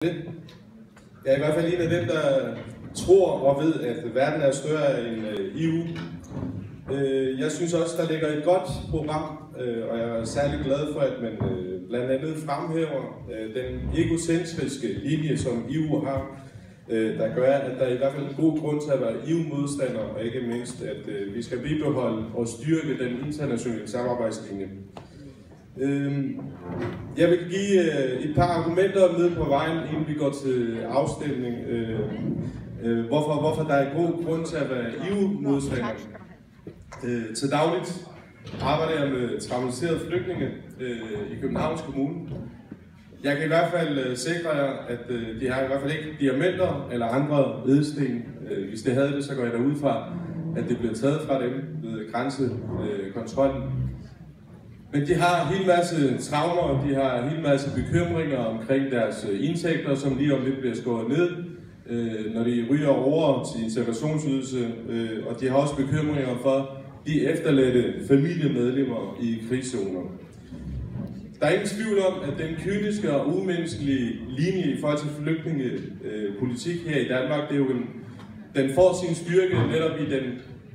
Jeg er i hvert fald en af dem, der tror og ved, at verden er større end EU. Jeg synes også, der ligger et godt program, og jeg er særlig glad for, at man blandt andet fremhæver den egocentriske linje, som EU har, der gør, at der er i hvert fald en god grund til at være EU-modstander, og ikke mindst, at vi skal bibeholde og styrke den internationale samarbejdslinje. Jeg vil give et par argumenter med på vejen, inden vi går til afstemning. Hvorfor der er god grund til at være EU-modstander. Til dagligt arbejder jeg med traumatiserede flygtninge i Københavns Kommune. Jeg kan i hvert fald sikre jer, at de har i hvert fald ikke diamanter eller andre ædelsten. Hvis det havde det, så går jeg derud fra, at det bliver taget fra dem ved grænsekontrollen. Men de har en hel masse traumer, de har en hel masse bekymringer omkring deres indtægter, som lige om lidt bliver skåret ned, når de ryger over til integrationsydelse, og de har også bekymringer for de efterladte familiemedlemmer i krigszoner. Der er ingen tvivl om, at den kyniske og umenneskelige linje i forhold til flygtningepolitik her i Danmark, den får sin styrke netop i den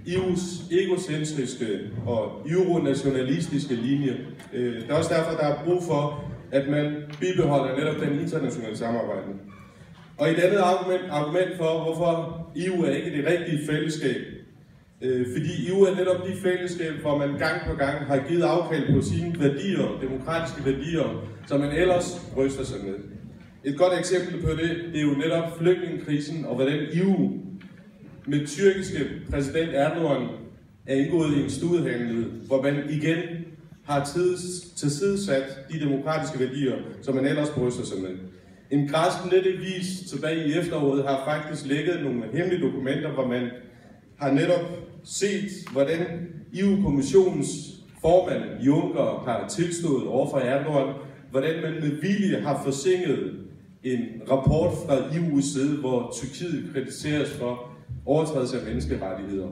EU's egocentriske og euronationalistiske linje. Det er også derfor, der er brug for, at man bibeholder netop den internationale samarbejde. Og et andet argument for, hvorfor EU er ikke det rigtige fællesskab, fordi EU er netop de fællesskab, hvor man gang på gang har givet afkald på sine værdier, demokratiske værdier, som man ellers bryster sig med. Et godt eksempel på det er jo netop flygtningekrisen og hvordan EU med tyrkiske præsident Erdogan er indgået i en studehandel, hvor man igen har tilsidesat de demokratiske værdier, som man ellers bryster sig med. En græsk nettevis tilbage i efteråret har faktisk lækket nogle hemmelige dokumenter, hvor man har netop set, hvordan EU-kommissionens formand Juncker har tilstået overfor Erdogan, hvordan man med vilje har forsinket en rapport fra EU's side, hvor Tyrkiet kritiseres for overtrædelse af menneskerettigheder.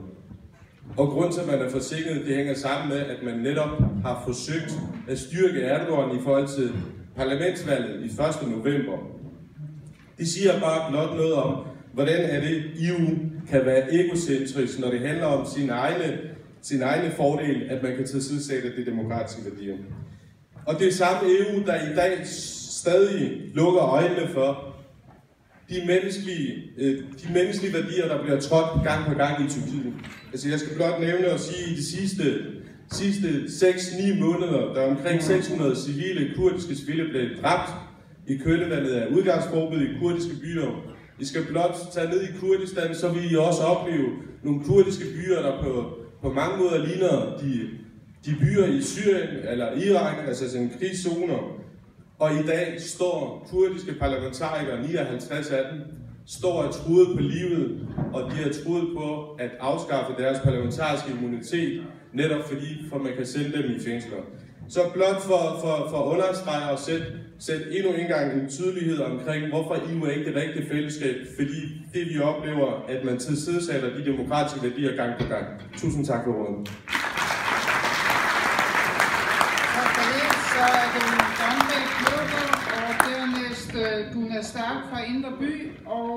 Og grund til, at man er forsinket, det hænger sammen med, at man netop har forsøgt at styrke Erdogan i forhold til parlamentsvalget i 1. november. Det siger bare blot noget om, hvordan er det EU kan være egocentrisk, når det handler om sin egne fordel, at man kan tilsidesætte de demokratiske værdier. Og det er samme EU, der i dag stadig lukker øjnene for de menneskelige værdier, der bliver trådt gang på gang i Tyrkiet. Altså jeg skal blot nævne og sige, at i de sidste 6-9 måneder, der er omkring 600 kurdiske civile blevet dræbt i kølvandet af udgangsforbud i kurdiske byer. I skal blot tage ned i Kurdistan, så vil I også opleve nogle kurdiske byer, der på mange måder ligner de byer i Syrien eller Irak, altså sådan krigszoner. Og i dag står kurdiske parlamentarikere, 59 af dem, står og truet på livet, og de har truet på at afskaffe deres parlamentariske immunitet, netop for man kan sende dem i fængsler. Så blot for at understrege og sætte endnu en gang en tydelighed omkring, hvorfor EU er ikke det rigtige fællesskab, fordi det vi oplever, at man tilsidesætter de demokratiske værdier gang på gang. Tusind tak for ordet. Tak for det. Så er det Grønbæk Klubber, og dernæst Duna Stark fra Indre By, og